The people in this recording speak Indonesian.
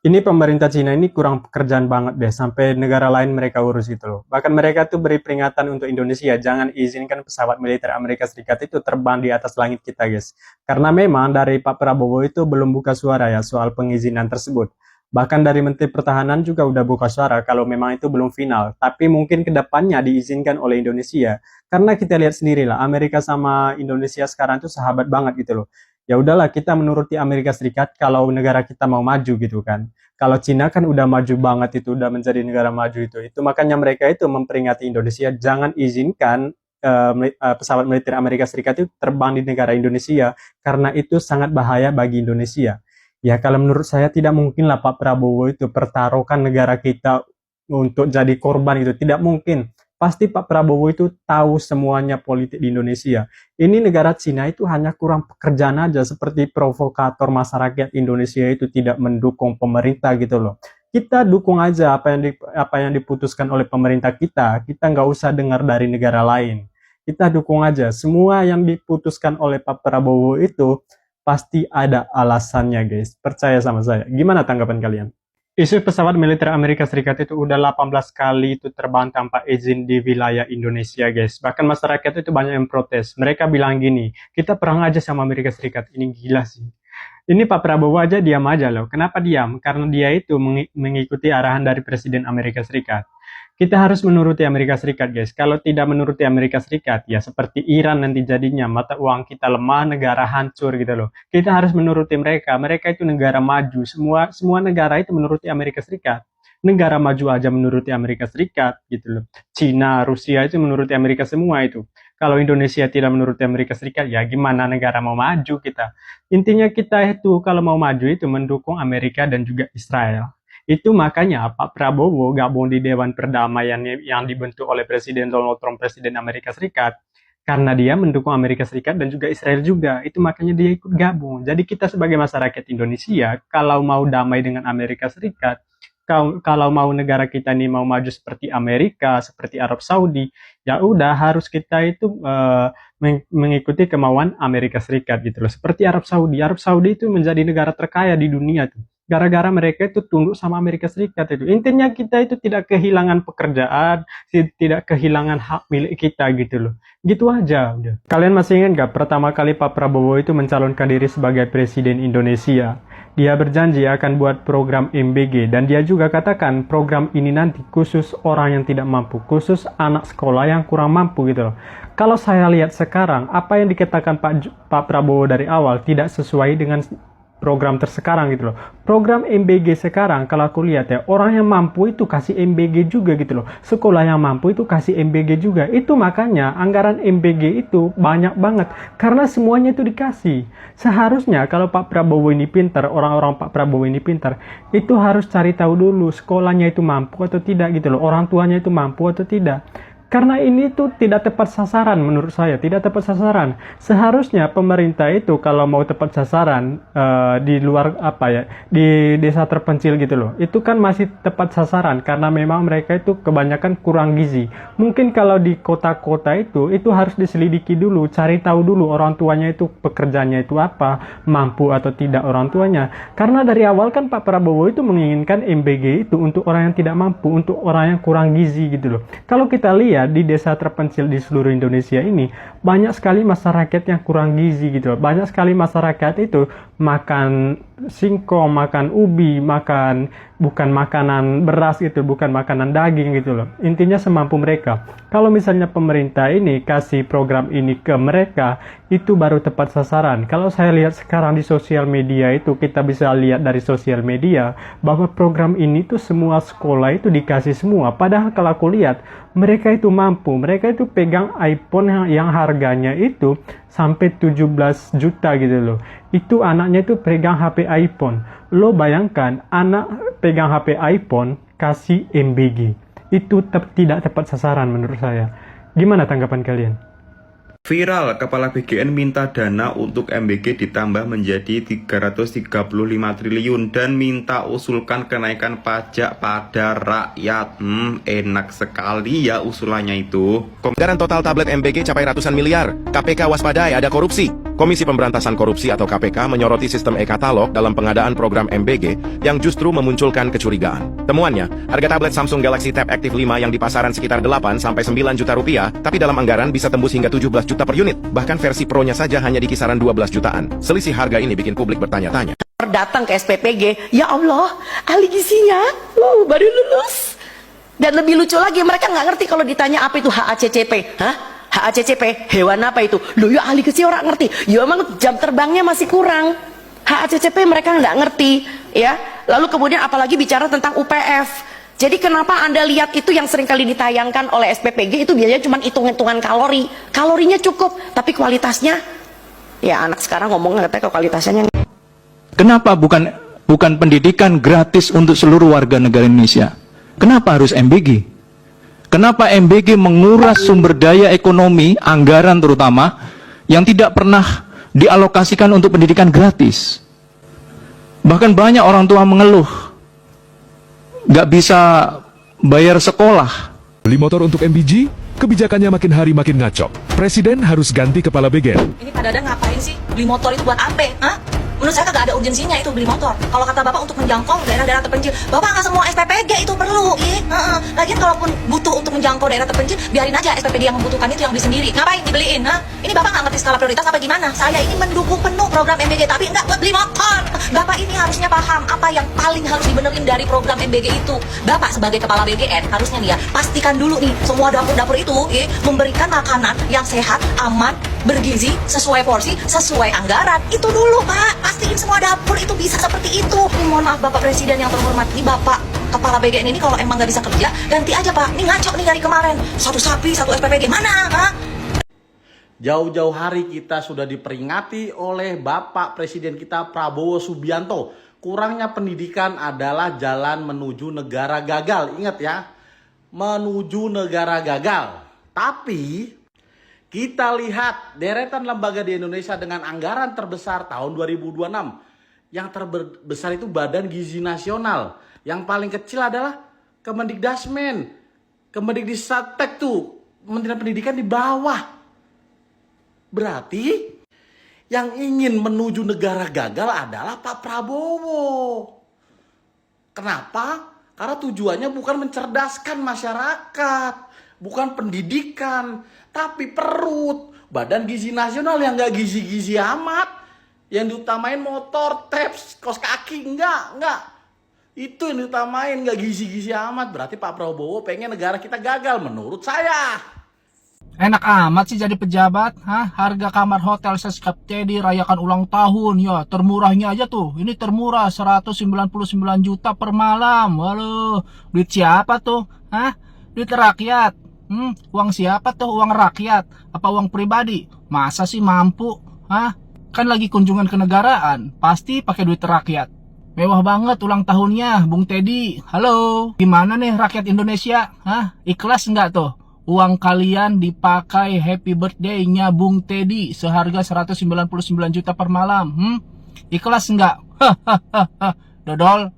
Ini pemerintah Cina ini kurang pekerjaan banget deh, sampai negara lain mereka urus gitu loh. Bahkan mereka tuh beri peringatan untuk Indonesia, jangan izinkan pesawat militer Amerika Serikat itu terbang di atas langit kita, guys. Karena memang dari Pak Prabowo itu belum buka suara ya soal pengizinan tersebut. Bahkan dari Menteri Pertahanan juga udah buka suara kalau memang itu belum final. Tapi mungkin kedepannya diizinkan oleh Indonesia. Karena kita lihat sendiri lah, Amerika sama Indonesia sekarang tuh sahabat banget gitu loh. Ya udahlah, kita menuruti Amerika Serikat kalau negara kita mau maju gitu kan. Kalau Cina kan udah maju banget, itu udah menjadi negara maju itu makanya mereka itu memperingati Indonesia, jangan izinkan pesawat militer Amerika Serikat itu terbang di negara Indonesia karena itu sangat bahaya bagi Indonesia. Ya kalau menurut saya tidak mungkin lah Pak Prabowo itu pertaruhkan negara kita untuk jadi korban, itu tidak mungkin. Pasti Pak Prabowo itu tahu semuanya politik di Indonesia. Ini negara Cina itu hanya kurang pekerjaan aja, seperti provokator masyarakat Indonesia itu tidak mendukung pemerintah gitu loh. Kita dukung aja apa yang diputuskan oleh pemerintah kita. Kita nggak usah dengar dari negara lain. Kita dukung aja. Semua yang diputuskan oleh Pak Prabowo itu pasti ada alasannya, guys. Percaya sama saya. Gimana tanggapan kalian? Isu pesawat militer Amerika Serikat itu udah 18 kali itu terbang tanpa izin di wilayah Indonesia, guys. Bahkan masyarakat itu banyak yang protes. Mereka bilang gini, kita perang aja sama Amerika Serikat. Ini gila sih. Ini Pak Prabowo aja diam aja loh. Kenapa diam? Karena dia itu mengikuti arahan dari Presiden Amerika Serikat. Kita harus menuruti Amerika Serikat, guys. Kalau tidak menuruti Amerika Serikat, ya seperti Iran nanti jadinya, mata uang kita lemah, negara hancur gitu loh. Kita harus menuruti mereka. Mereka itu negara maju. Semua negara itu menuruti Amerika Serikat. Negara maju aja menuruti Amerika Serikat gitu loh. Cina, Rusia itu menuruti Amerika semua itu. Kalau Indonesia tidak menuruti Amerika Serikat, ya gimana negara mau maju kita? Intinya kita itu kalau mau maju itu mendukung Amerika dan juga Israel. Itu makanya Pak Prabowo gabung di Dewan Perdamaian yang dibentuk oleh Presiden Donald Trump, Presiden Amerika Serikat. Karena dia mendukung Amerika Serikat dan juga Israel juga. Itu makanya dia ikut gabung. Jadi kita sebagai masyarakat Indonesia, kalau mau damai dengan Amerika Serikat, kalau mau negara kita ini mau maju seperti Amerika, seperti Arab Saudi, ya udah harus kita itu mengikuti kemauan Amerika Serikat gitu loh. Seperti Arab Saudi. Arab Saudi itu menjadi negara terkaya di dunia tuh. Gara-gara mereka itu tunduk sama Amerika Serikat itu. Intinya kita itu tidak kehilangan pekerjaan, tidak kehilangan hak milik kita gitu loh. Gitu aja udah. Kalian masih ingat gak pertama kali Pak Prabowo itu mencalonkan diri sebagai Presiden Indonesia? Dia berjanji akan buat program MBG dan dia juga katakan program ini nanti khusus orang yang tidak mampu, khusus anak sekolah yang kurang mampu gitu loh. Kalau saya lihat sekarang, apa yang dikatakan Pak Prabowo dari awal tidak sesuai dengan program tersekarang gitu loh. Program MBG sekarang kalau aku lihat ya, orang yang mampu itu kasih MBG juga gitu loh. Sekolah yang mampu itu kasih MBG juga. Itu makanya anggaran MBG itu banyak banget karena semuanya itu dikasih. Seharusnya kalau Pak Prabowo ini pintar, orang-orang Pak Prabowo ini pintar, itu harus cari tahu dulu sekolahnya itu mampu atau tidak gitu loh. Orang tuanya itu mampu atau tidak. Karena ini tuh tidak tepat sasaran menurut saya, tidak tepat sasaran. Seharusnya pemerintah itu kalau mau tepat sasaran di luar apa ya, di desa terpencil gitu loh, itu kan masih tepat sasaran karena memang mereka itu kebanyakan kurang gizi. Mungkin kalau di kota-kota itu harus diselidiki dulu, cari tahu dulu orang tuanya itu pekerjaannya itu apa, mampu atau tidak orang tuanya. Karena dari awal kan Pak Prabowo itu menginginkan MBG itu untuk orang yang tidak mampu, untuk orang yang kurang gizi gitu loh. Kalau kita lihat di desa terpencil di seluruh Indonesia ini banyak sekali masyarakat yang kurang gizi gitu loh. Banyak sekali masyarakat itu makan singkong, makan ubi, makan bukan makanan beras gitu, bukan makanan daging gitu loh. Intinya semampu mereka. Kalau misalnya pemerintah ini kasih program ini ke mereka, itu baru tepat sasaran. Kalau saya lihat sekarang di sosial media itu, kita bisa lihat dari sosial media bahwa program ini tuh semua sekolah itu dikasih semua. Padahal kalau aku lihat, mereka itu mampu. Mereka itu pegang iPhone yang harganya itu sampai 17 juta gitu loh. Itu anaknya itu pegang HP iPhone. Lo bayangkan anak pegang HP iPhone kasih MBG. Itu tidak tepat sasaran menurut saya. Gimana tanggapan kalian? Viral, Kepala BGN minta dana untuk MBG ditambah menjadi 335 triliun dan minta usulkan kenaikan pajak pada rakyat. Enak sekali ya usulannya itu. Anggaran total tablet MBG capai ratusan miliar. KPK waspadai ada korupsi. Komisi Pemberantasan Korupsi atau KPK menyoroti sistem e-katalog dalam pengadaan program MBG yang justru memunculkan kecurigaan. Temuannya, harga tablet Samsung Galaxy Tab Active 5 yang di pasaran sekitar 8 sampai 9 juta rupiah, tapi dalam anggaran bisa tembus hingga 17 juta per unit. Bahkan versi Pro-nya saja hanya di kisaran 12 jutaan. Selisih harga ini bikin publik bertanya-tanya. Datang ke SPPG, ya Allah, ahli gizinya baru lulus. Dan lebih lucu lagi, mereka nggak ngerti kalau ditanya apa itu HACCP. Hah? HACCP, hewan apa itu? Loh ya ahli gizi orang ngerti. Ya emang jam terbangnya masih kurang. HACCP mereka nggak ngerti, ya. Lalu kemudian apalagi bicara tentang UPF. Jadi kenapa Anda lihat itu yang sering kali ditayangkan oleh SPPG itu biasanya cuma hitung-hitungan kalori. Kalorinya cukup, tapi kualitasnya, ya anak sekarang ngomong katanya kualitasnya. Kenapa bukan pendidikan gratis untuk seluruh warga negara Indonesia? Kenapa harus MBG? Kenapa MBG menguras sumber daya ekonomi, anggaran terutama, yang tidak pernah dialokasikan untuk pendidikan gratis? Bahkan banyak orang tua mengeluh, nggak bisa bayar sekolah. Beli motor untuk MBG, kebijakannya makin hari makin ngaco. Presiden harus ganti kepala begen. Ini Pak Dadang ngapain sih? Beli motor itu buat apa? Hah? Menurut saya kagak ada urgensinya itu beli motor. Kalau kata Bapak untuk menjangkau daerah-daerah terpencil, Bapak nggak semua SPPG itu perlu. Lagian kalaupun butuh untuk menjangkau daerah terpencil, biarin aja SPPD yang membutuhkan itu yang beli sendiri. Ngapain dibeliin? Ini Bapak nggak ngerti skala prioritas apa gimana? Saya ini mendukung penuh program MBG, tapi nggak buat beli motor. Bapak ini harusnya paham apa yang paling harus dibenerin dari program MBG itu. Bapak sebagai kepala BGN harusnya nih ya, pastikan dulu nih semua dapur-dapur itu memberikan makanan yang sehat, aman, bergizi, sesuai porsi, sesuai anggaran. Itu dulu Pak, pastiin semua dapur itu bisa seperti itu. Ini mohon maaf Bapak Presiden yang terhormat, ini Bapak kepala BGN ini kalau emang nggak bisa kerja, ganti aja Pak. Ini ngaco nih dari kemarin, satu sapi, satu SPPG, mana? Ha? Jauh-jauh hari kita sudah diperingati oleh Bapak Presiden kita Prabowo Subianto. Kurangnya pendidikan adalah jalan menuju negara gagal. Ingat ya, menuju negara gagal. Tapi kita lihat deretan lembaga di Indonesia dengan anggaran terbesar tahun 2026. Yang terbesar itu Badan Gizi Nasional. Yang paling kecil adalah Kemendikdasmen. Kemendikdistek tuh, Kementerian Pendidikan di bawah. Berarti yang ingin menuju negara gagal adalah Pak Prabowo. Kenapa? Karena tujuannya bukan mencerdaskan masyarakat, bukan pendidikan, tapi perut. Badan Gizi Nasional yang nggak gizi-gizi amat, yang diutamain motor, tabs, kaos kaki, enggak. Itu yang diutamain, nggak gizi-gizi amat. Berarti Pak Prabowo pengen negara kita gagal, menurut saya. Enak amat sih jadi pejabat, harga kamar hotel seskap Teddy rayakan ulang tahun, ya termurahnya aja tuh, ini termurah 199 juta per malam. Waduh, duit siapa tuh? Duit rakyat. Uang siapa tuh? Uang rakyat? Apa uang pribadi? Masa sih mampu? Kan lagi kunjungan kenegaraan, pasti pakai duit rakyat. Mewah banget ulang tahunnya, Bung Teddy. Halo, gimana nih rakyat Indonesia? Ikhlas nggak tuh? Uang kalian dipakai happy birthday-nya Bung Teddy seharga 199 juta per malam. Ikhlas nggak? Dodol.